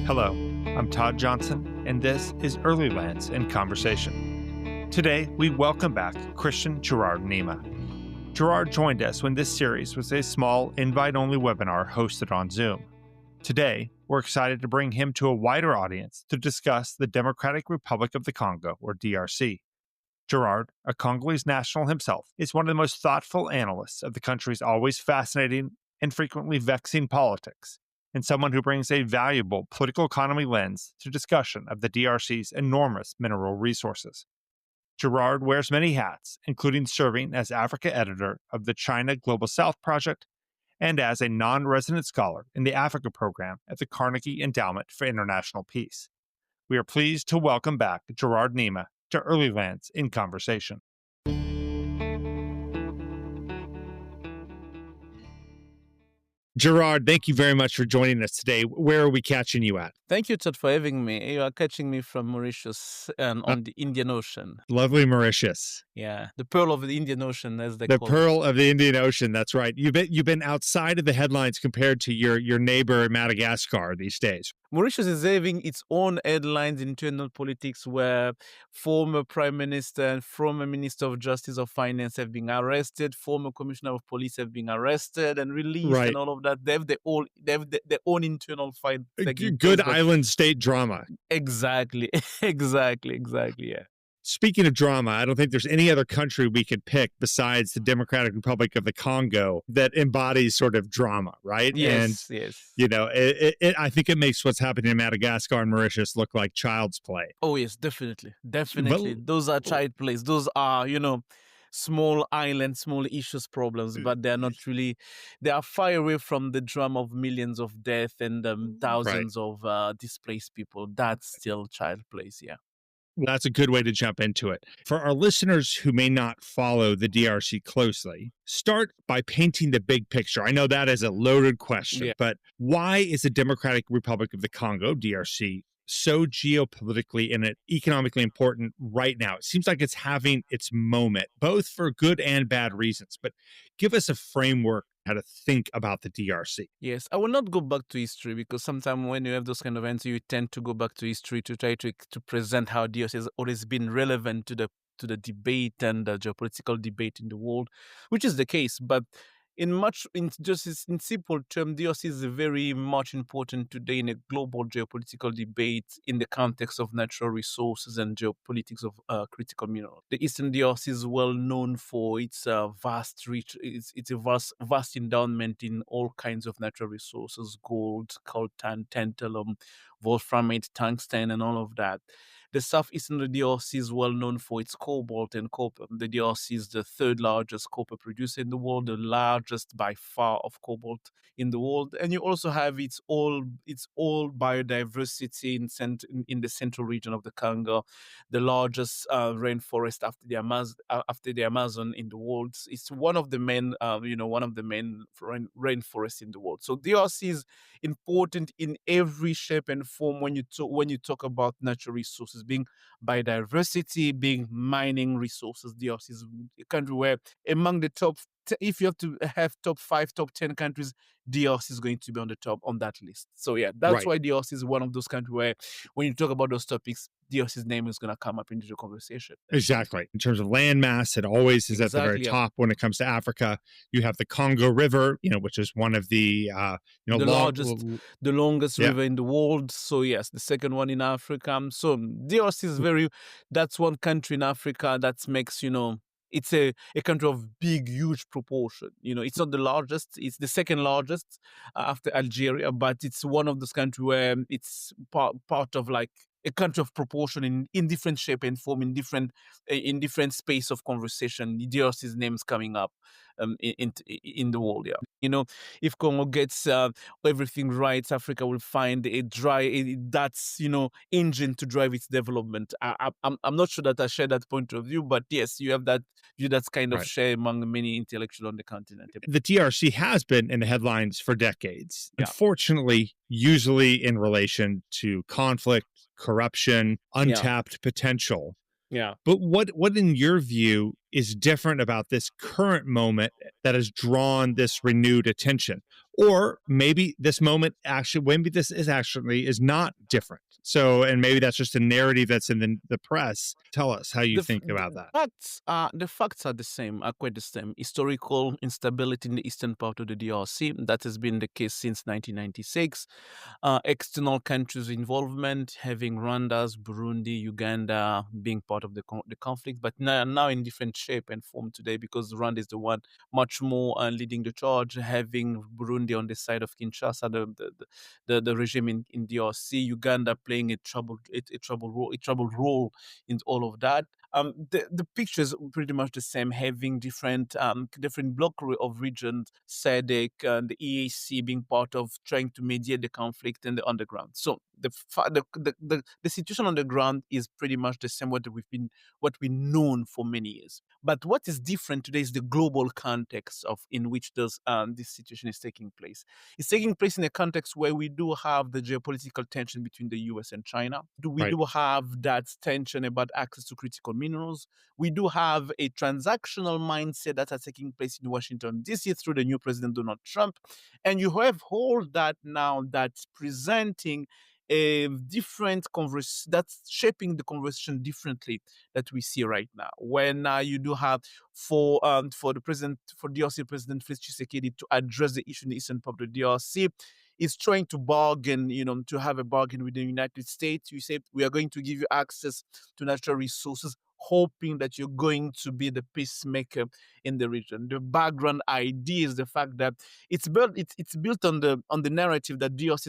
Hello, I'm Todd Johnson, and this is Earlylands in Conversation. Today, we welcome back Christian-Geraud Neema. Gerard joined us when this series was a small, invite-only webinar hosted on Zoom. Today, we're excited to bring him to a wider audience to discuss the Democratic Republic of the Congo, or DRC. Gerard, a Congolese national himself, is one of the most thoughtful analysts of the country's always fascinating and frequently vexing politics, and someone who brings a valuable political economy lens to discussion of the DRC's enormous mineral resources. Gerard wears many hats, including serving as Africa editor of the China Global South Project and as a non-resident scholar in the Africa program at the Carnegie Endowment for International Peace. We are pleased to welcome back Gerard Neema to Earlylands in Conversation. Gerard, thank you very much for joining us today. Where are we catching you at? Thank you, Todd, for having me. You are catching me from Mauritius on the Indian Ocean. Lovely Mauritius. Yeah, the pearl of the Indian Ocean, as they The call pearl of the Indian Ocean, that's right. You've been outside of the headlines compared to your neighbor Madagascar these days. Mauritius is having its own headlines in internal politics where former Prime Minister and former Minister of Justice or Finance have been arrested, former Commissioner of Police have been arrested and released and all of that. They have their own internal fight. Good island state drama. Exactly, exactly, yeah. Speaking of drama, I don't think there's any other country we could pick besides the Democratic Republic of the Congo that embodies sort of drama, right? Yes. You know, I think it makes what's happening in Madagascar and Mauritius look like child's play. Oh, yes, definitely. Those are child plays. Those are, small islands, small issues, problems, but they are not really, they are far away from the drama of millions of deaths and thousands of displaced people. That's still child plays, yeah. Well, that's a good way to jump into it. For our listeners who may not follow the DRC closely, start by painting the big picture. I know that is a loaded question, but why is the Democratic Republic of the Congo, DRC, so geopolitically and economically important right now? It seems like it's having its moment, both for good and bad reasons. But give us a framework how to think about the DRC. Yes, I will not go back to history because sometimes when you have those kind of answers, you tend to go back to history to try to present how DRC has always been relevant to the debate and the geopolitical debate in the world, which is the case. But in simple terms, DRC is very much important today in a global geopolitical debate in the context of natural resources and geopolitics of critical minerals. The Eastern DRC is well known for its vast reach. It's a vast endowment in all kinds of natural resources: gold, coltan, tantalum, wolframite, tungsten, and all of that. The southeastern DRC is well known for its cobalt and copper. The DRC is the third largest copper producer in the world, the largest by far of cobalt in the world. And you also have its all biodiversity in the central region of the Congo, the largest rainforest after the Amazon in the world. It's one of the main rainforests in the world. So DRC is important in every shape and form when you talk about natural resources, being biodiversity, being mining resources. DRC is a country where among the top, if you have to have top 5, top 10 countries, DRC is going to be on the top on that list. So yeah, that's why DRC is one of those countries where when you talk about those topics, DRC's name is going to come up into the conversation. Exactly. In terms of land mass, it always is at the very top when it comes to Africa. You have the Congo River, which is one of the the longest river in the world. So yes, the second one in Africa. So DRC is that's one country in Africa that makes, it's a country of big, huge proportion. It's not the largest. It's the second largest after Algeria, but it's one of those countries where it's part of like a country of proportion in different shape and form, in different space of conversation. DRC's name is coming up in the world. Yeah, if Congo gets everything right, Africa will find that's engine to drive its development. I'm not sure that I share that point of view, but yes, you have that view that's kind of shared among many intellectuals on the continent. The DRC has been in the headlines for decades. Yeah. Unfortunately, usually in relation to conflict, corruption, untapped potential. Yeah. But what in your view is different about this current moment that has drawn this renewed attention? Or maybe this moment actually, maybe this is not different. So, and maybe that's just a narrative that's in the press. Tell us how you think about that. The facts are the same, are quite the same. Historical instability in the eastern part of the DRC, that has been the case since 1996. External countries' involvement, having Rwanda's, Burundi, Uganda being part of the conflict, but now in different shape and form today, because Rwanda is the one much more leading the charge, having Burundi on the side of Kinshasa, the regime in DRC, Uganda playing a troubled role in all of that. The picture is pretty much the same, having different block of regions, SADC and the EAC being part of trying to mediate the conflict in the underground. So the situation on the ground is pretty much the same what we've known for many years. But what is different today is the global context of in which this situation is taking place. It's taking place in a context where we do have the geopolitical tension between the US and China. We Right. do have that tension about access to critical minerals. We do have a transactional mindset that are taking place in Washington, D.C. through the new President Donald Trump. And you have all that now that's presenting a different conversation, that's shaping the conversation differently that we see right now. When you do have for DRC President Felix Tshisekedi to address the issue in the eastern part of the DRC, is trying to bargain, to have a bargain with the United States. You say, we are going to give you access to natural resources, hoping that you're going to be the peacemaker in the region. The background idea is the fact that it's built on the narrative that DRC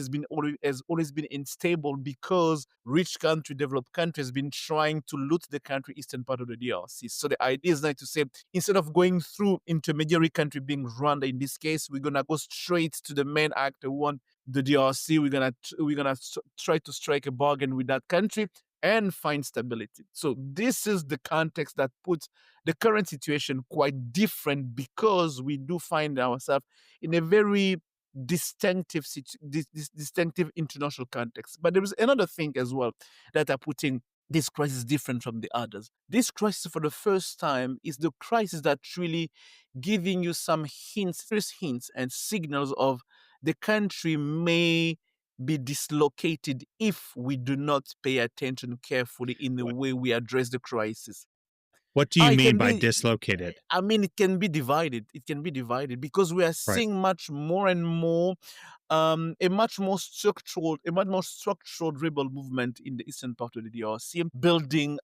has always been unstable because rich country, developed country has been trying to loot the country eastern part of the DRC. So the idea is like to say, instead of going through intermediary country being Rwanda in this case, we're gonna go straight to the main actor one, the DRC. We're gonna try to strike a bargain with that country and find stability. So this is the context that puts the current situation quite different, because we do find ourselves in a very distinctive international context. But there is another thing as well that are putting this crisis different from the others. This crisis, for the first time, is the crisis that's really giving you some first hints and signals of the country may be dislocated if we do not pay attention carefully in the way we address the crisis. What do you It mean can by be, dislocated? I mean, it can be divided. It can be divided because we are Right. seeing much more and more a much more structural rebel movement in the eastern part of the DRC, building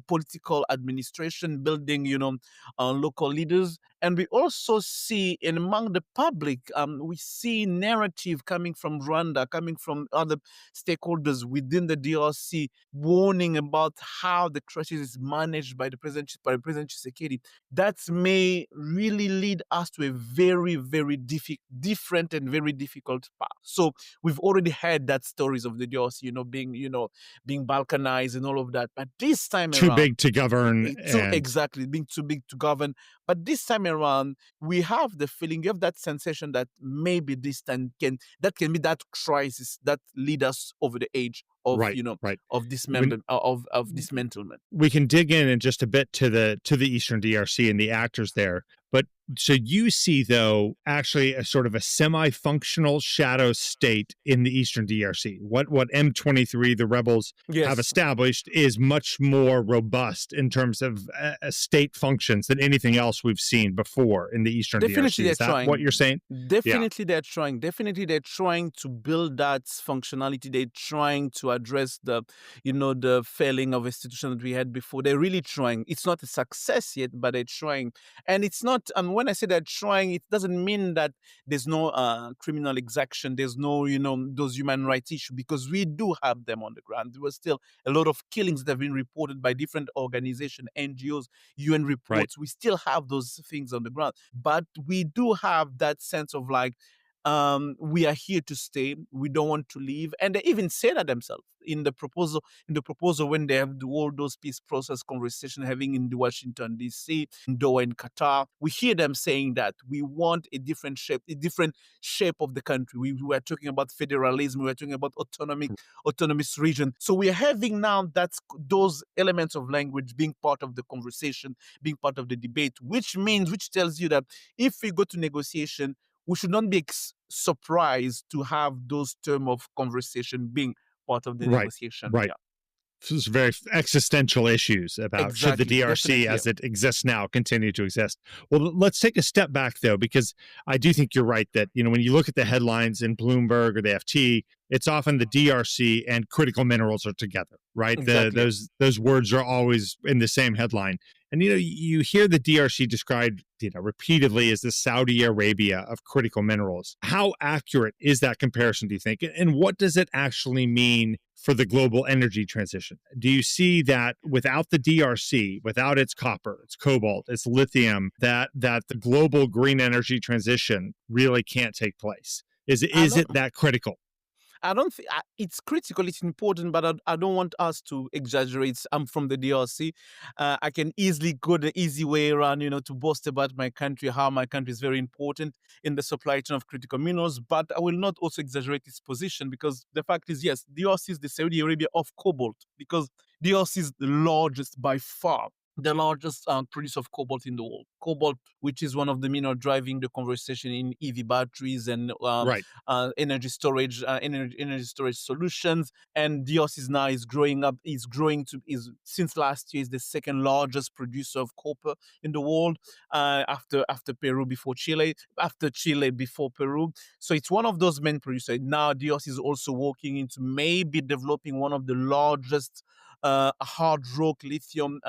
political administration, building local leaders, and we also see among the public, we see narrative coming from Rwanda, coming from other stakeholders within the DRC, warning about how the crisis is managed by President Tshisekedi. That may really lead us to a very, very different and very difficult path. So we've already had that stories of the DRC, being balkanized and all of that. But this time Too around, big to govern. exactly, being too big to govern. But this time around, we have the feeling, you have that sensation that maybe this time can be that crisis that lead us over the edge of Right. of dismemberment, of dismantlement. We can dig in just a bit to the Eastern DRC and the actors there. But so you see, though, actually a sort of a semi-functional shadow state in the Eastern DRC. What M23, the rebels, have established is much more robust in terms of state functions than anything else we've seen before in the Eastern DRC. Is that what you're saying? Definitely they're trying. Definitely they're trying to build that functionality. They're trying to address the failing of institutions that we had before. They're really trying. It's not a success yet, but they're trying. And it's not, when I say they're trying, it doesn't mean that there's no criminal exaction, there's no, those human rights issues, because we do have them on the ground. There was still a lot of killings that have been reported by different organizations, NGOs, UN reports. Right. We still have those things on the ground. But we do have that sense of like, we are here to stay. We don't want to leave. And they even say that themselves in the proposal. When they have all those peace process conversation having in the Washington D.C., in Doha, in Qatar, we hear them saying that we want a different shape of the country. We were talking about federalism. We were talking about autonomous region. So we are having now those elements of language being part of the conversation, being part of the debate, which tells you that if we go to negotiation, we should not be surprised to have those terms of conversation being part of the Right. negotiation. Right. Yeah, So it's very existential issues about should the exactly, DRC definitely. as it exists now continue to exist. Well, let's take a step back though, because I do think you're right that, when you look at the headlines in Bloomberg or the FT, it's often the DRC and critical minerals are together, right? Exactly. Those words are always in the same headline. And you hear the DRC described, repeatedly as the Saudi Arabia of critical minerals. How accurate is that comparison, do you think? And what does it actually mean for the global energy transition? Do you see that without the DRC, without its copper, its cobalt, its lithium, that the global green energy transition really can't take place? Is I is don't. it that critical? I don't think it's critical, it's important, but I don't want us to exaggerate. I'm from the DRC. I can easily go the easy way around, to boast about my country, how my country is very important in the supply chain of critical minerals. But I will not also exaggerate its position, because the fact is, yes, DRC is the Saudi Arabia of cobalt, because DRC is the largest by far. The largest producer of cobalt in the world. Cobalt, which is one of the minerals driving the conversation in EV batteries and Right, energy storage, energy storage solutions. And Dios is now is growing up. Is since last year is the second largest producer of copper in the world, after Peru, before Chile, after Chile, before Peru. So it's one of those main producers. Now Dios is also working into maybe developing one of the largest hard rock lithium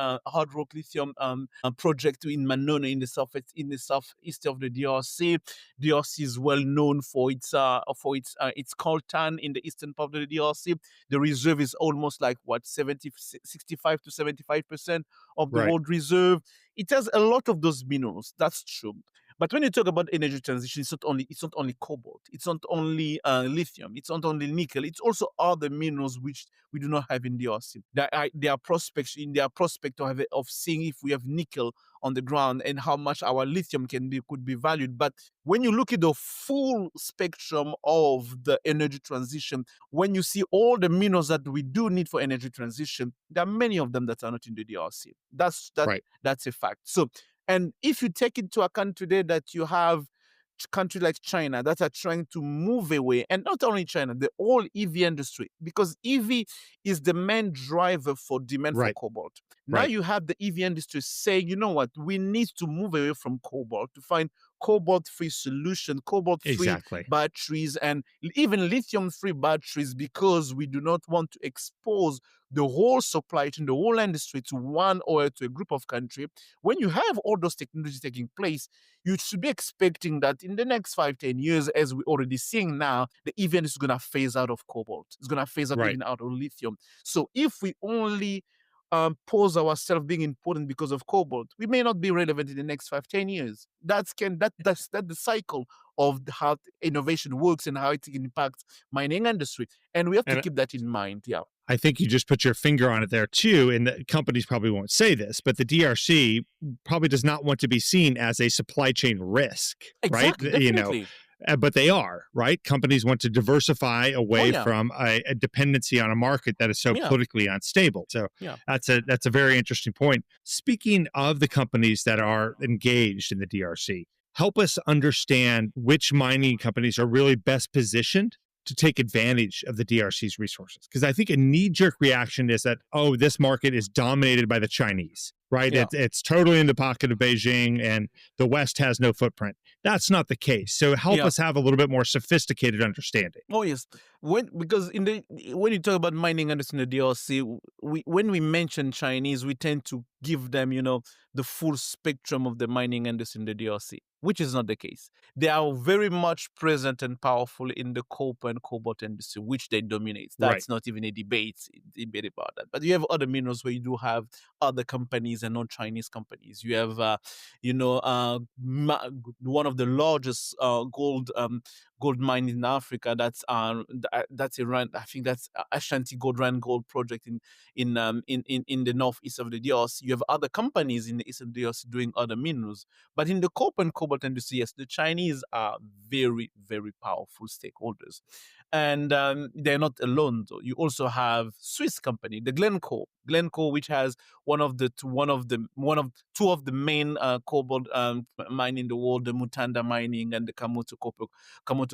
project in Manono, in the southeast of the DRC. DRC is well known for its coltan in the eastern part of the DRC. The reserve is almost like 65 to 75% of the right, world reserve. It has a lot of those minerals. That's true. But when you talk about energy transition, it's not only cobalt, it's not only lithium, it's not only nickel, it's also other minerals which we do not have in DRC. There are prospects in their prospect of seeing if we have nickel on the ground and how much our lithium could be valued. But when you look at the full spectrum of the energy transition, when you see all the minerals that we do need for energy transition, there are many of them that are not in the DRC. right. That's a fact. So, and if you take into account today that you have countries like China that are trying to move away, and not only China, the whole EV industry, because EV is the main driver for demand for Right, cobalt. Now right. you have the EV industry saying, you know what, we need to move away from cobalt to find cobalt-free solution, cobalt-free Exactly. batteries, and even lithium-free batteries, because we do not want to expose the whole supply chain, the whole industry to one or to a group of countries. When you have all those technologies taking place, you should be expecting that in the next 5-10 years, as we're already seeing now, the event is going to phase out of cobalt. It's going to phase out Right. even out of lithium. So if we only pose ourselves being important because of cobalt, we may not be relevant in the next 5-10 years. That's the cycle of how innovation works and how it impacts mining industry. And we have to And keep that in mind. Yeah. I think you just put your finger on it there too. And the companies probably won't say this, but the DRC probably does not want to be seen as a supply chain risk, right? Exactly. Definitely. But they are, right? Companies want to diversify Oh away yeah. from a dependency on a market that is so Yeah. politically unstable. So Yeah. that's a very interesting point. Speaking of the companies that are engaged in the DRC, help us understand which mining companies are really best positioned to take advantage of the DRC's resources. Because I think a knee-jerk reaction is that, oh, this market is dominated by the Chinese, right? Yeah. It's totally in the pocket of Beijing and the West has no footprint. That's not the case. So help Yeah. us have a little bit more sophisticated understanding. Oh yes, because when you talk about mining industry in the DRC, when we mention Chinese, we tend to give them, the full spectrum of the mining industry in the DRC, which is not the case. They are very much present and powerful in the copper and cobalt industry, which they dominate. Right. That's not even a debate about that. But you have other minerals where you do have other companies and non-Chinese companies. You have, one of the largest gold mine in Africa. That's Iran. I think that's Ashanti Gold project in the northeast of the DRC. You have other companies in the east of the DRC doing other minerals, but in the copper and cobalt industry, yes, the Chinese are very, very powerful stakeholders, and they're not alone. Though you also have Swiss company, the Glencore. Glencore, which has two of the main cobalt mine in the world, the Mutanda mining and the Kamoto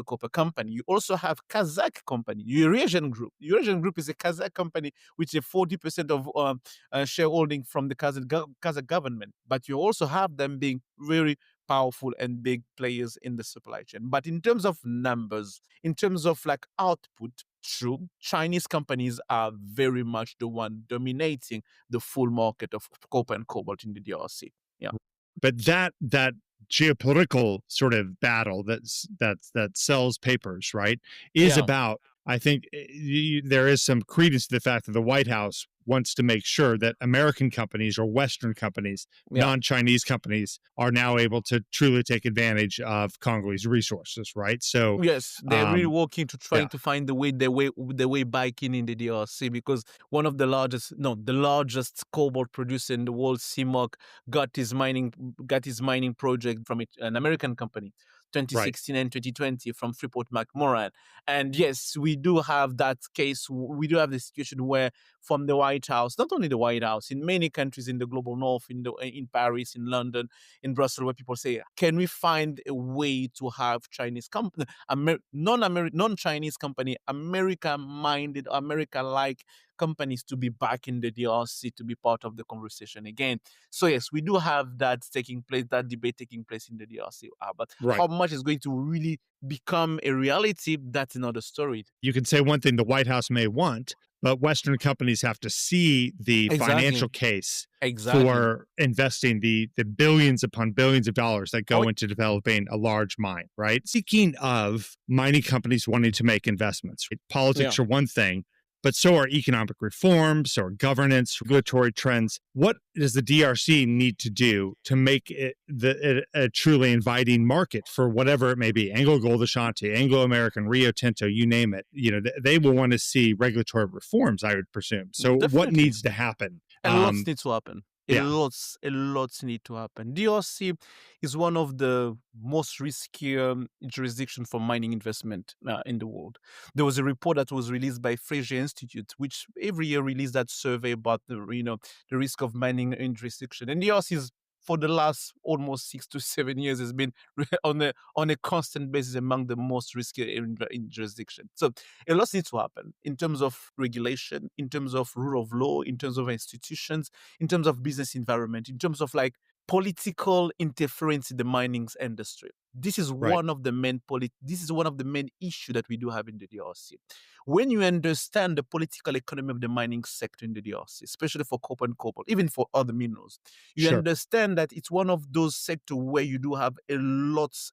Copper company. You also have Kazakh company, Eurasian Group. Eurasian Group is a Kazakh company which is 40% of shareholding from the Kazakh government. But you also have them being very powerful and big players in the supply chain. But in terms of numbers, in terms of like output, true, Chinese companies are very much the one dominating the full market of copper and cobalt in the DRC. Yeah. But that geopolitical sort of battle that sells papers, right, is Yeah. about, I think there is some credence to the fact that the White House wants to make sure that American companies or Western companies, non-Chinese companies, are now able to truly take advantage of Congolese resources, right? So yes, they're really working to trying to find the way back in the DRC, because one of the largest cobalt producer in the world, CMOC, got his mining project from an American company, 2016 and 2020, from Freeport McMoran. And yes, we do have that case. We do have the situation where from the White House, not only the White House, in many countries in the global north, in Paris, in London, in Brussels, where people say, can we find a way to have Chinese company, non-Chinese company, America-minded, America-like companies to be back in the DRC, to be part of the conversation again. So yes, we do have that debate taking place in the DRC. But how much is going to really become a reality, that's another story. You can say one thing the White House may want, but Western companies have to see the financial case for investing the billions upon billions of dollars that go into developing a large mine, right? Speaking of mining companies wanting to make investments, politics are one thing, but so are economic reforms, so are governance, regulatory trends. What does the DRC need to do to make it a truly inviting market for whatever it may be? AngloGold Ashanti, Anglo-American, Rio Tinto, you name it. They will want to see regulatory reforms, I would presume. So what needs to happen? And lots needs to happen. A lot need to happen. DRC is one of the most riskier jurisdiction for mining investment in the world. There was a report that was released by Fraser Institute, which every year released that survey about the risk of mining in jurisdiction. And DRC is, for the last almost 6 to 7 years, has been on a constant basis among the most risky in jurisdiction. So a lot needs to happen in terms of regulation, in terms of rule of law, in terms of institutions, in terms of business environment, in terms of like political interference in the mining industry. This is one of the main issue that we do have in the DRC. When you understand the political economy of the mining sector in the DRC, especially for copper and cobalt, even for other minerals, you understand that it's one of those sectors where you do have a lots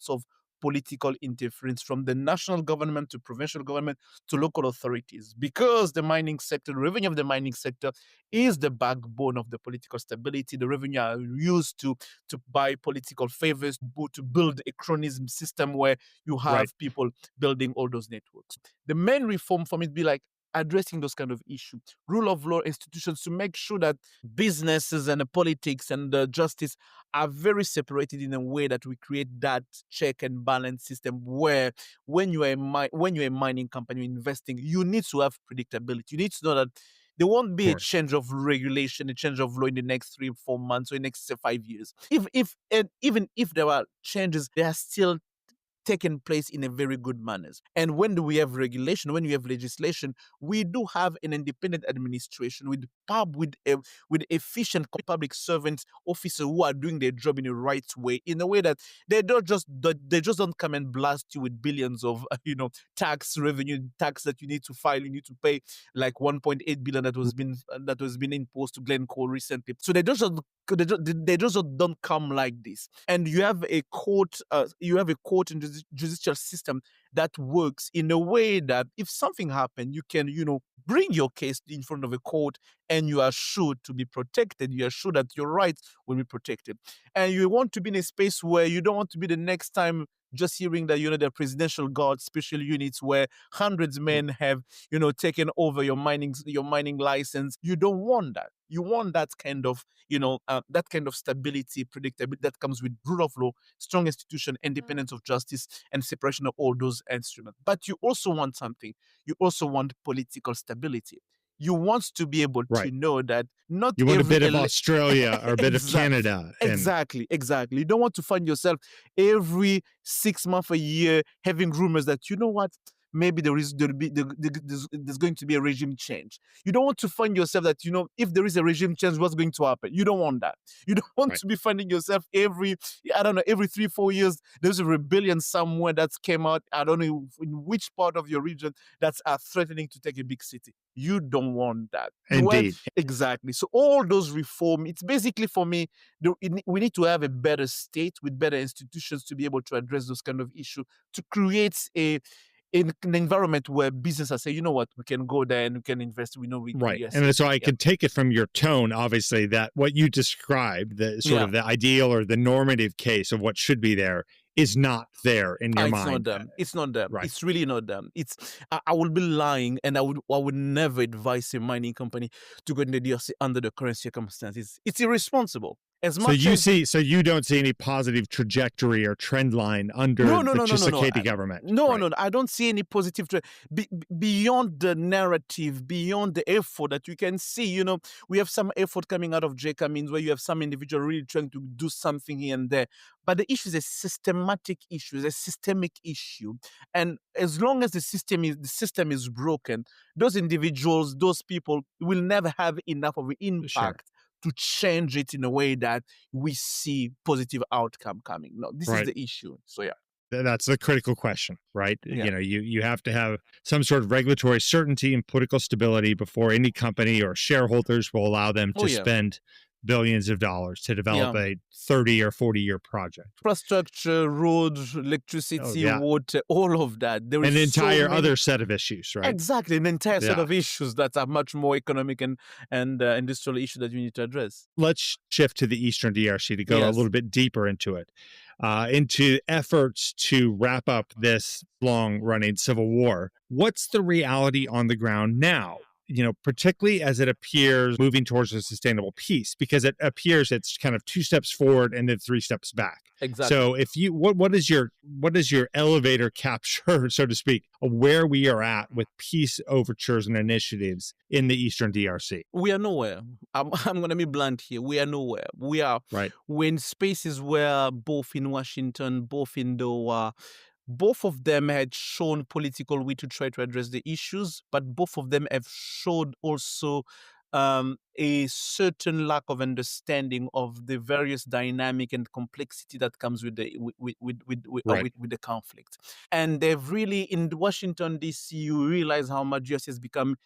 of political interference from the national government to provincial government to local authorities, because the mining sector, the revenue of the mining sector is the backbone of the political stability. The revenue are used to buy political favors, to build a cronyism system where you have people building all those networks. The main reform from it be like addressing those kind of issues, rule of law institutions, to make sure that businesses and the politics and the justice are very separated in a way that we create that check and balance system where when you're a mining company investing, you need to have predictability. You need to know that there won't be a change of regulation, a change of law in the next 3-4 months or the next 5 years. Even if there are changes, they are still taken place in a very good manners. And when do we have regulation, when we have legislation, we do have an independent administration with efficient public servants, officers who are doing their job in the right way, in a way that they don't come and blast you with billions of tax revenue, tax that you need to file, you need to pay like 1.8 billion that was been imposed to Glencore recently. So they just don't come like this. And you have a court and judicial system that works in a way that if something happens, you can, bring your case in front of a court and you are sure to be protected. You are sure that your rights will be protected. And you want to be in a space where you don't want to be the next time just hearing that, the presidential guard special units where hundreds of men have, taken over your mining license. You don't want that. You want that kind of, stability, predictability that comes with rule of law, strong institution, independence of justice, and separation of all those instruments. But you also want something. You also want political stability. you want to be able to Right. know that not You want a every bit of Australia or a bit of Canada. Exactly. You don't want to find yourself every 6 months, a year, having rumors that, you know what, maybe there's going to be a regime change. You don't want to find yourself that, if there is a regime change, what's going to happen? You don't want that. You don't want Right. to be finding yourself every 3-4 years, there's a rebellion somewhere that's came out. I don't know in which part of your region that's threatening to take a big city. You don't want that. Indeed. Exactly. So all those reform, it's basically for me, we need to have a better state with better institutions to be able to address those kind of issues, to create in an environment where businesses say, you know what, we can go there and we can invest. We know Right. yes. And so I can take it from your tone, obviously, that what you described, the sort of the ideal or the normative case of what should be there is not there in your mind. It's not them. Right. It's really not them. I would be lying, and I would never advise a mining company to go in the DRC under the current circumstances. It's irresponsible. So you don't see any positive trajectory or trend line under the Tshisekedi government? No, I don't see any positive beyond the narrative, beyond the effort that you can see. We have some effort coming out of JCA means where you have some individual really trying to do something here and there. But the issue is a systematic issue, a systemic issue. And as long as the system is broken, those individuals, those people will never have enough of an impact to change it in a way that we see positive outcome coming. No, this is the issue. So that's the critical question, right? Yeah. You have to have some sort of regulatory certainty and political stability before any company or shareholders will allow them to spend billions of dollars to develop a 30 or 40-year project. Infrastructure, roads, electricity, water, all of that. There is an entire other set of issues, right? Exactly, an entire set of issues that are much more economic and industrial issues that you need to address. Let's shift to the Eastern DRC to go a little bit deeper into it, into efforts to wrap up this long-running civil war. What's the reality on the ground now? Particularly as it appears moving towards a sustainable peace, because it appears it's kind of 2 steps forward and then 3 steps back. Exactly. So if you, what is your elevator capture, so to speak, of where we are at with peace overtures and initiatives in the Eastern DRC? We are nowhere. I'm going to be blunt here. We are nowhere. We're in spaces where both in Washington, both in Doha, both of them had shown political will to try to address the issues, but both of them have showed also a certain lack of understanding of the various dynamic and complexity that comes with the with the conflict. And they've really, in Washington D.C., you realize how much US has become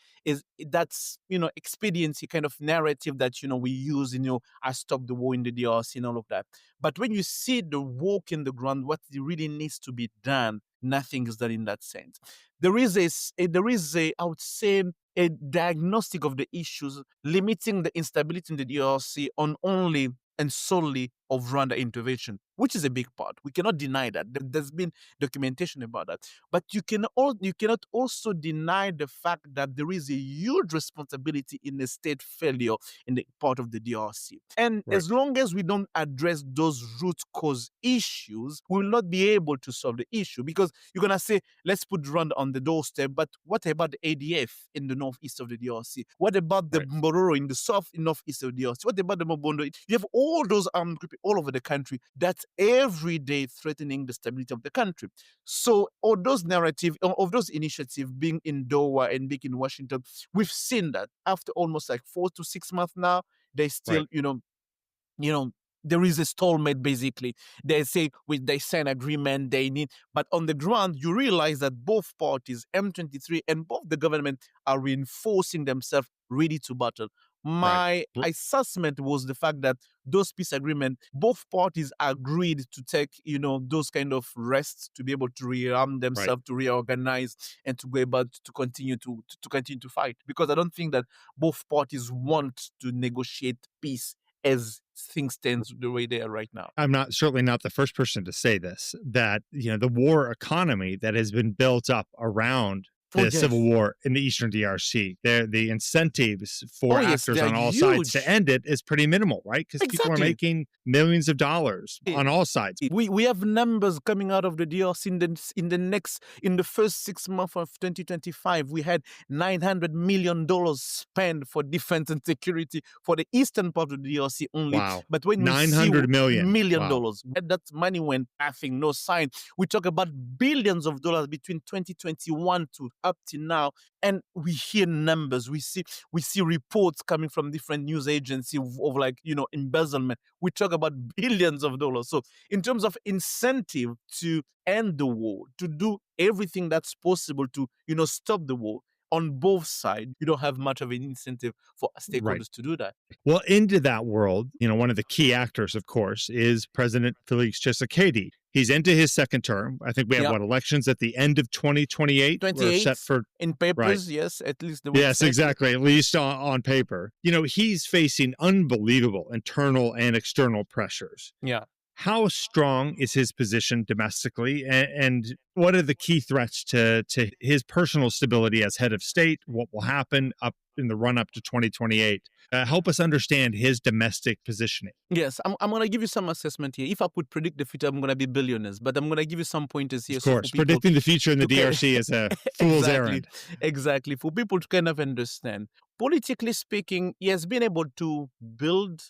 that's expediency kind of narrative that we use in I stopped the war in the DRC and all of that. But when you see the work in the ground, what really needs to be done, nothing is done in that sense. There is I would say, a diagnostic of the issues, limiting the instability in the DRC on only and solely of Rwanda intervention, which is a big part. We cannot deny that. There's been documentation about that. But you cannot also deny the fact that there is a huge responsibility in the state failure in the part of the DRC. And as long as we don't address those root cause issues, we will not be able to solve the issue, because you're going to say, let's put Rwanda on the doorstep, but what about the ADF in the northeast of the DRC? What about the Mbororo in the northeast of the DRC? What about the Mobondo? You have all those armed groups all over the country that's every day threatening the stability of the country. So all those narratives of those initiatives being in Doha and being in Washington, we've seen that after almost 4 to 6 months now, they still, there is a stalemate, basically. They say they sign agreement, they need, but on the ground, you realize that both parties, M23 and both the government, are reinforcing themselves ready to battle. My assessment was the fact that those peace agreement, both parties agreed to take, those kind of rests to be able to rearm themselves, to reorganize, and to go about to continue to fight. Because I don't think that both parties want to negotiate peace as things stand the way they are right now. I'm certainly not the first person to say this, that, the war economy that has been built up around the civil war in the Eastern DRC. The incentives for actors on all sides to end it is pretty minimal, right? Because people are making millions of dollars on all sides. We have numbers coming out of the DRC in the first 6 months of 2025. We had $900 million spent for defense and security for the eastern part of the DRC only. Wow. But when we $900 million. Wow. That money went nothing, no sign. We talk about billions of dollars between 2021 to up to now, and we hear numbers. We see reports coming from different news agencies of embezzlement. We talk about billions of dollars. So in terms of incentive to end the war, to do everything that's possible to stop the war on both sides, you don't have much of an incentive for stakeholders to do that. Well, into that world, one of the key actors, of course, is President Felix Tshisekedi. He's into his second term. I think we have elections at the end of 2028. 28 set for in papers, yes, at least the yes, exactly, at least on paper. He's facing unbelievable internal and external pressures. Yeah. How strong is his position domestically, and what are the key threats to his personal stability as head of state? What will happen up in the run up to 2028? Help us understand his domestic positioning. Yes, I'm going to give you some assessment here. If I could predict the future, I'm going to be billionaires, but I'm going to give you some pointers here. Of course, predicting the future in the DRC is a fool's errand. Exactly, for people to kind of understand. Politically speaking, he has been able to build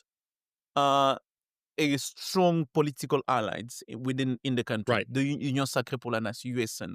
a strong political allies in the country, right. The Union Sacrée pour la Nation, USN.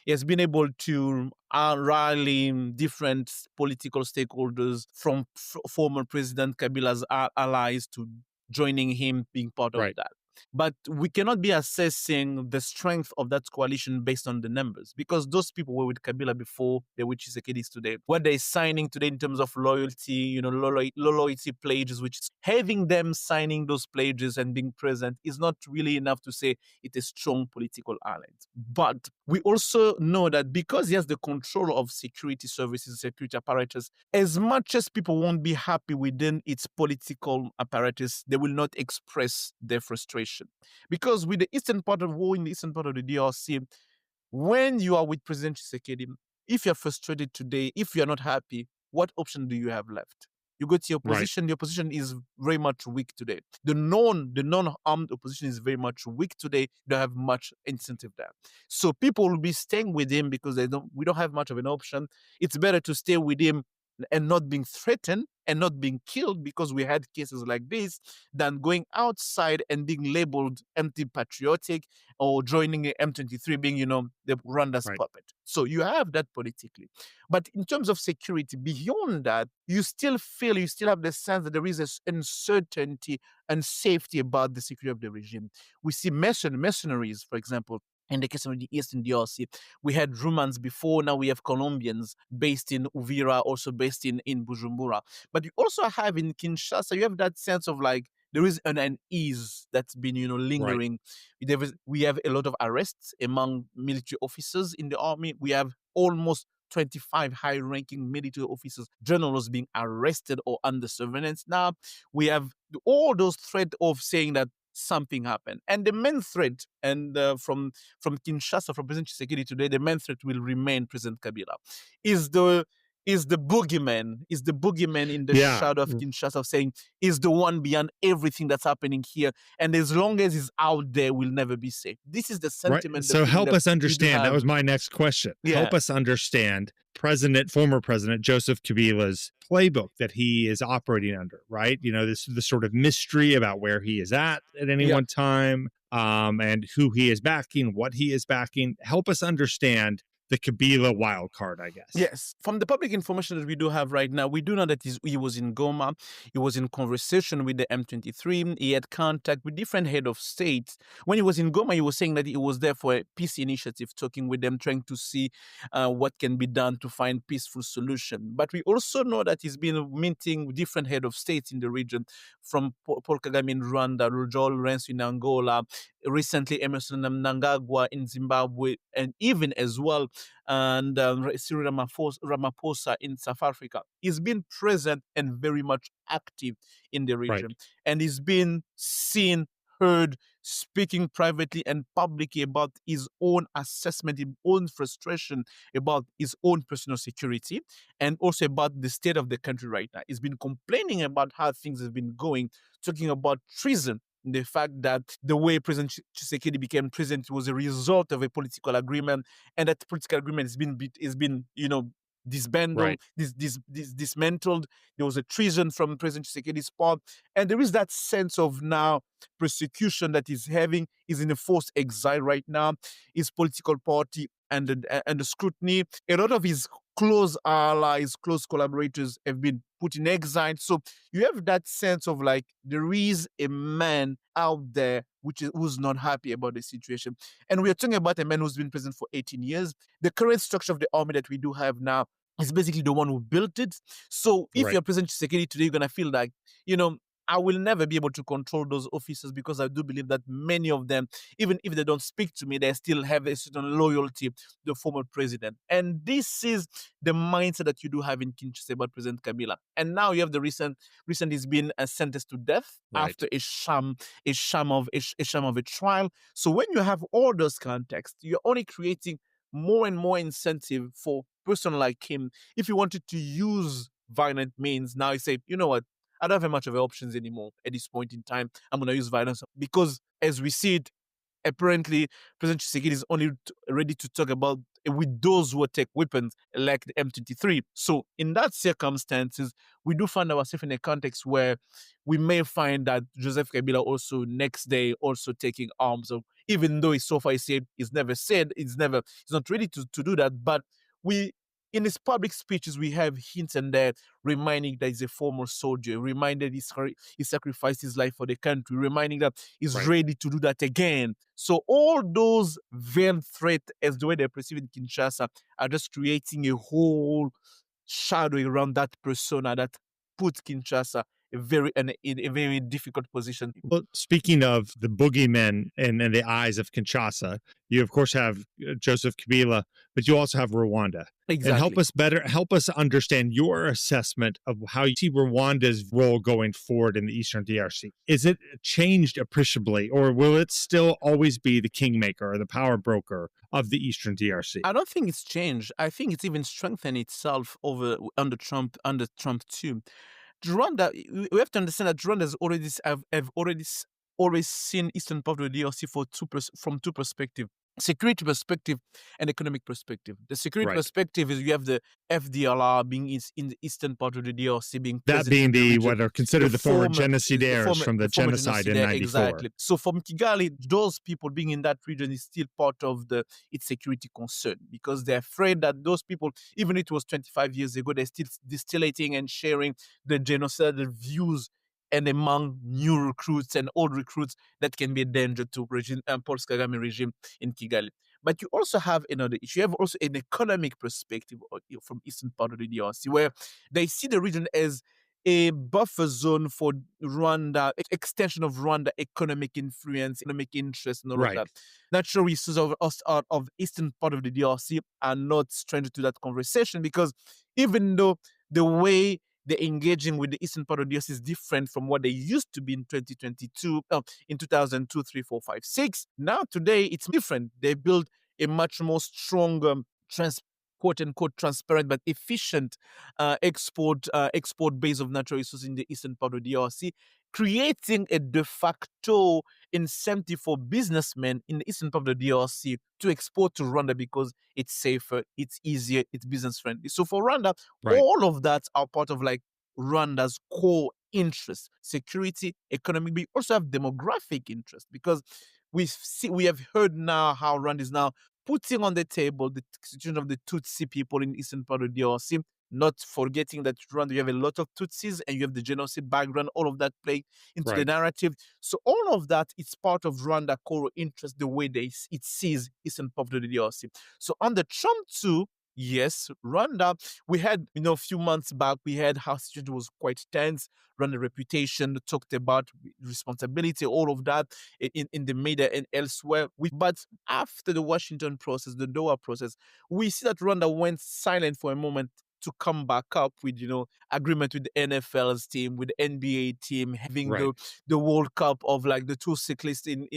He has been able to rally different political stakeholders from former President Kabila's allies to joining him, being part of that. But we cannot be assessing the strength of that coalition based on the numbers, because those people were with Kabila before, they're with Tshisekedi today. What they're signing today in terms of loyalty, loyalty pledges, which is having them signing those pledges and being present is not really enough to say it's a strong political alliance. But we also know that because he has the control of security services, security apparatus, as much as people won't be happy within its political apparatus, they will not express their frustration. Because with the eastern part of the war, in the eastern part of the DRC, when you are with President Tshisekedi, if you're frustrated today, if you're not happy, what option do you have left? You go to your opposition. The opposition is very much weak today. The non-armed opposition is very much weak today. You don't have much incentive there. So people will be staying with him because we don't have much of an option. It's better to stay with him and not being threatened and not being killed, because we had cases like this, than going outside and being labeled anti-patriotic or joining M23 being, the Rwanda's puppet. So you have that politically. But in terms of security, beyond that, you still have the sense that there is an uncertainty and safety about the security of the regime. We see mercenaries, for example. In the case of the Eastern DRC, we had Romans before, now we have Colombians based in Uvira, also based in Bujumbura. But you also have in Kinshasa, you have that sense of there is an unease that's been, lingering. Right. We have a lot of arrests among military officers in the army. We have almost 25 high-ranking military officers, generals being arrested or under surveillance. Now we have all those threats of saying that something happened. And the main threat, and from Kinshasa, from President Tshisekedi today, the main threat will remain President Kabila. Is the boogeyman in the shadow of Kinshasa, of saying is the one behind everything that's happening here. And as long as he's out there, we'll never be safe. This is the sentiment. Right. So help us understand. That was my next question. Yeah. Help us understand former President Joseph Kabila's playbook that he is operating under, right? This is the sort of mystery about where he is at any one time, and who he is backing, what he is backing. Help us understand the Kabila wild card, I guess. Yes. From the public information that we do have right now, we do know that he was in Goma. He was in conversation with the M23. He had contact with different head of states. When he was in Goma, he was saying that he was there for a peace initiative, talking with them, trying to see what can be done to find peaceful solution. But we also know that he's been meeting with different head of states in the region, from Paul Kagame in Rwanda, Joel Lorenzo in Angola, recently Emerson Mnangagwa in Zimbabwe, and even as well and Cyril Ramaphosa in South Africa. He's been present and very much active in the region. Right. And he's been seen, heard, speaking privately and publicly about his own assessment, his own frustration about his own personal security, and also about the state of the country right now. He's been complaining about how things have been going, talking about treason, the fact that the way President Tshisekedi became president was a result of a political agreement, and that political agreement has been disbanded, dismantled. There was a treason from President Tshisekedi's part, and there is that sense of now persecution that he's having. He's in a forced exile right now. His political party and the scrutiny. A lot of his close allies, close collaborators have been put in exile. So you have that sense of like there is a man out there who's not happy about the situation. And we're talking about a man who's been president for 18 years. The current structure of the army that we do have now is basically the one who built it. So if you're President Tshisekedi today, you're going to feel like, I will never be able to control those officers, because I do believe that many of them, even if they don't speak to me, they still have a certain loyalty to the former president. And this is the mindset that you do have in Kinshasa about President Kabila. And now you have the recent he's been sentenced to death after a sham of a trial. So when you have all those contexts, you're only creating more and more incentive for a person like him. If you wanted to use violent means, now you say, you know what? I don't have much of options anymore at this point in time. I'm going to use violence, because as we see it, apparently President Tshisekedi is only ready to talk about with those who take weapons like the M23. So in that circumstances, we do find ourselves in a context where we may find that Joseph Kabila also next day also taking arms, even though so far he's not ready to do that. But in his public speeches, we have hints and there reminding that he's a former soldier, reminded he sacrificed his life for the country, reminding that he's ready to do that again. So all those veiled threats, as the way they're perceived in Kinshasa, are just creating a whole shadow around that persona that puts Kinshasa in a very difficult position. Well, speaking of the boogeymen and the eyes of Kinshasa, you of course have Joseph Kabila, but you also have Rwanda. Exactly. And help us understand your assessment of how you see Rwanda's role going forward in the Eastern DRC. Is it changed appreciably, or will it still always be the kingmaker or the power broker of the Eastern DRC? I don't think it's changed. I think it's even strengthened itself under Trump too. Rwanda, we have to understand that Rwanda has always seen Eastern part of the DRC from two perspectives: security perspective and economic perspective. The security perspective is you have the FDLR being in the eastern part of the DRC, being that being what are considered the former genocidaires from the genocide in 94. Exactly. So from Kigali, those people being in that region is still part of its security concern, because they're afraid that those people, even if it was 25 years ago, they're still distillating and sharing the genocidal views, and among new recruits and old recruits that can be a danger to Paul Kagame regime in Kigali. But you also have another issue. You have also an economic perspective from eastern part of the DRC, where they see the region as a buffer zone for Rwanda, extension of Rwanda economic influence, economic interest, and all of that. Natural resources of eastern part of the DRC are not stranger to that conversation, because even though the way they're engaging with the eastern part of the DRC is different from what they used to be in 2022, in 2002, 3, 4, 5, 6. Now, today, it's different. They build a much more stronger, quote-unquote, transparent but efficient export base of natural resources in the eastern part of the DRC, creating a de facto incentive for businessmen in the eastern part of the DRC to export to Rwanda, because it's safer, it's easier, it's business friendly. So for Rwanda, all of that are part of like Rwanda's core interests: security, economic, but we also have demographic interest, because we have heard now how Rwanda is now putting on the table the situation of the Tutsi people in the eastern part of the DRC, not forgetting that Rwanda, you have a lot of Tutsis and you have the genocide background, all of that playing into the narrative. So all of that is part of Rwanda core interest, the way it sees eastern part of the DRC. So under Trump too, yes, Rwanda, we had, a few months back, we had how situation was quite tense. Rwanda reputation, talked about responsibility, all of that in the media and elsewhere. But after the Washington process, the Doha process, we see that Rwanda went silent for a moment to come back up with, agreement with the NFL's team, with the NBA team, having Right. the World Cup of like the two cyclists in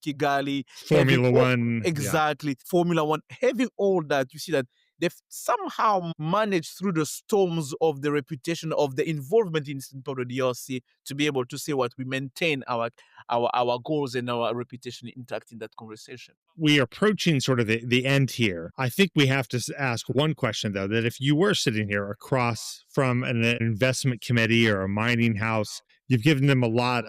Kigali, Formula One. exactly, Formula One, having all that, you see that they've somehow managed through the storms of the reputation of the involvement in Eastern part of the DRC to be able to say what we maintain our goals and our reputation intact in that conversation. We are approaching sort of the end here. I think we have to ask one question, though, that if you were sitting here across from an investment committee or a mining house, you've given them a lot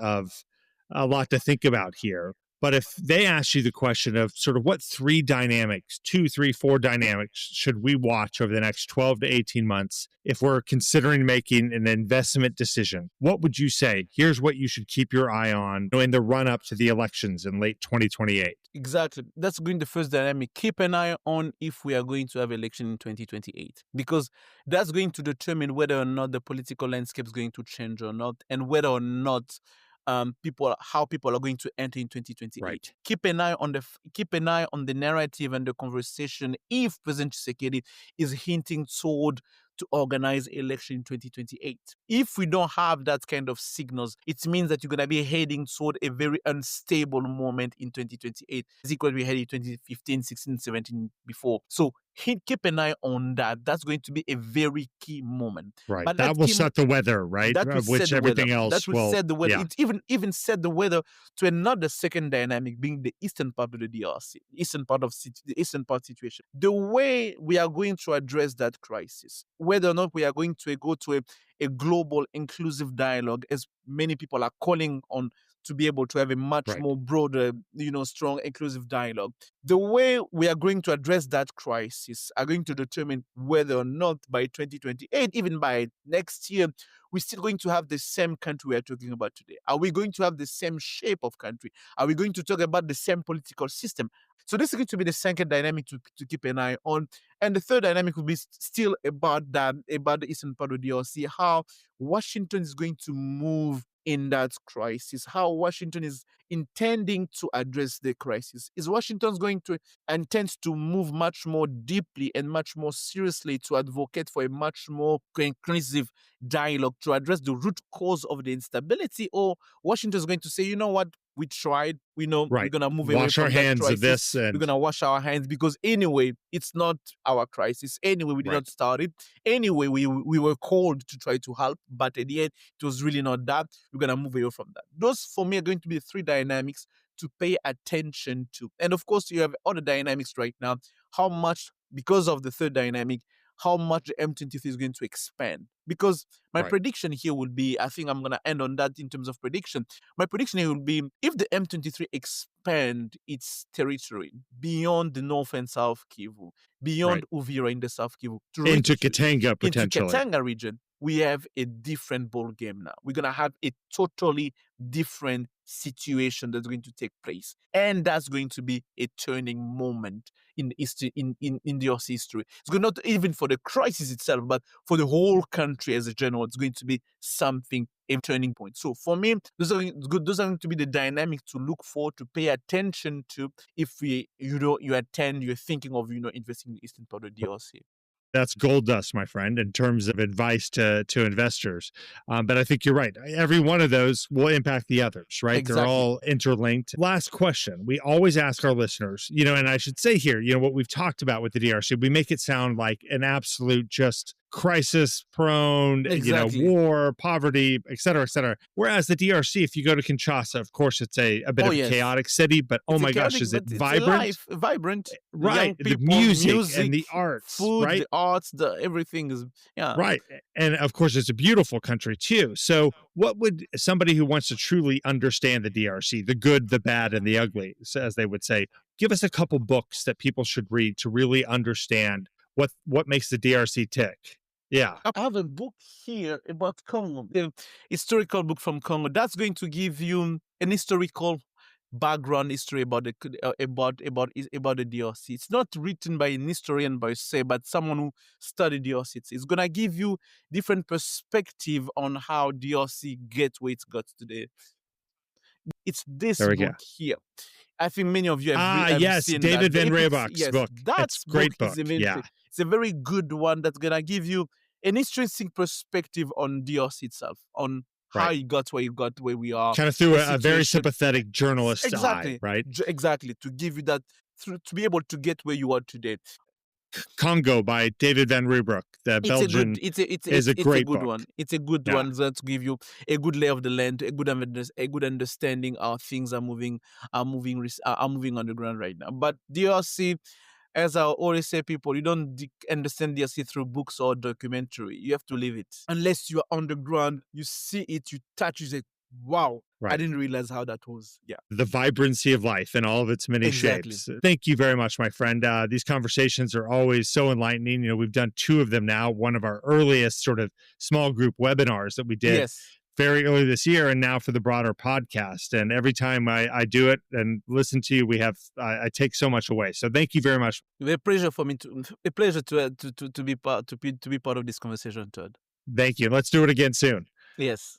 to think about here. But if they ask you the question of sort of what 3 dynamics, 2, 3, 4 dynamics should we watch over the next 12 to 18 months if we're considering making an investment decision, what would you say? Here's what you should keep your eye on in the run up to the elections in late 2028. Exactly. That's going the first dynamic. Keep an eye on if we are going to have election in 2028, because that's going to determine whether or not the political landscape is going to change or not, and whether or not how people are going to enter in 2028. Right. Keep an eye on the narrative and the conversation if President Tshisekedi is hinting toward to organize election in 2028. If we don't have that kind of signals, it means that you're going to be heading toward a very unstable moment in 2028. It's equal to we had in 2015, 16, 17 before. So keep an eye on that. That's going to be a very key moment. Right. But that will set the weather, right? That will which set everything the else that will set the weather. Yeah. It even set the weather to another second dynamic, being the eastern part of the DRC, the eastern part situation. The way we are going to address that crisis, whether or not we are going to go to a global inclusive dialogue, as many people are calling on to be able to have a much more broader, strong inclusive dialogue. The way we are going to address that crisis are going to determine whether or not by 2028, even by next year, we're still going to have the same country we are talking about today. Are we going to have the same shape of country? Are we going to talk about the same political system? So this is going to be the second dynamic to keep an eye on. And the third dynamic will be still about the eastern part of the DRC, how Washington is going to move in that crisis, how Washington is intending to address the crisis. Is Washington going to intend to move much more deeply and much more seriously to advocate for a much more inclusive dialogue to address the root cause of the instability? Or Washington is going to say, you know what, we tried, we're going to move away from that crisis. Of this and... We're going to wash our hands because anyway, it's not our crisis. Anyway, we did not start it. Anyway, we were called to try to help, but at the end, it was really not that. We're going to move away from that. Those, for me, are going to be the 3 dynamics to pay attention to. And of course, you have other dynamics right now. How much, because of the third dynamic, how much the M23 is going to expand. Because my prediction here will be, I think I'm going to end on that in terms of prediction. My prediction here will be, if the M23 expand its territory beyond the North and South Kivu, beyond Uvira in the South Kivu, into Katanga potentially. Into Katanga region, we have a different ball game now. We're going to have a totally different situation that's going to take place. And that's going to be a turning moment in DRC history. It's going not even for the crisis itself, but for the whole country as a general. It's going to be something, a turning point. So for me, those are going to be the dynamics to look for, to pay attention to if you're thinking of investing in the eastern part of DRC. That's gold dust, my friend, in terms of advice to investors. But I think you're right. Every one of those will impact the others, right? Exactly. They're all interlinked. Last question. We always ask our listeners, and I should say here, what we've talked about with the DRC, we make it sound like an absolute just crisis prone, war, poverty, et cetera, et cetera. Whereas the DRC, if you go to Kinshasa, of course, it's a bit of a chaotic city, but oh my gosh, is it vibrant? Vibrant. Right. People, the music and the arts, food, right? The arts, everything is, Right. And of course, it's a beautiful country too. So what would somebody who wants to truly understand the DRC, the good, the bad, and the ugly, as they would say, give us a couple books that people should read to really understand what makes the DRC tick? Yeah. I have a book here about Congo, a historical book from Congo. That's going to give you an historical background history about the DRC. It's not written by an historian per se, but someone who studied DRC. It's going to give you different perspective on how DRC gets where it got today. It's this book here. I think many of you have seen David that. Van Reebok's book. That great book. It's a very good one that's going to give you an intrinsic perspective on DRC itself, on how Right. it got where we are. Kind of through the a very situation. sympathetic journalist Exactly. eye, right? Exactly. To give you that, to be able to get where you are today. Congo by David Van Ruybroek, the Belgian, is a great good book. one. It's a good Yeah. one that to give you a good lay of the land, a good understanding how things are moving on the ground right now. But DRC, as I always say, people, you don't understand DRC through books or documentary. You have to live it. Unless you are on the ground, you see it, you touch it, you say, wow, Right. I didn't realize how that was. Yeah. The vibrancy of life in all of its many Exactly. shapes. Thank you very much, my friend. These conversations are always so enlightening. You know, we've done 2 of them now, one of our earliest sort of small group webinars that we did Yes. very early this year, and now for the broader podcast. And every time I do it and listen to you, I take so much away. So thank you very much. A pleasure for me to be part of this conversation, Todd. Thank you. Let's do it again soon. Yes.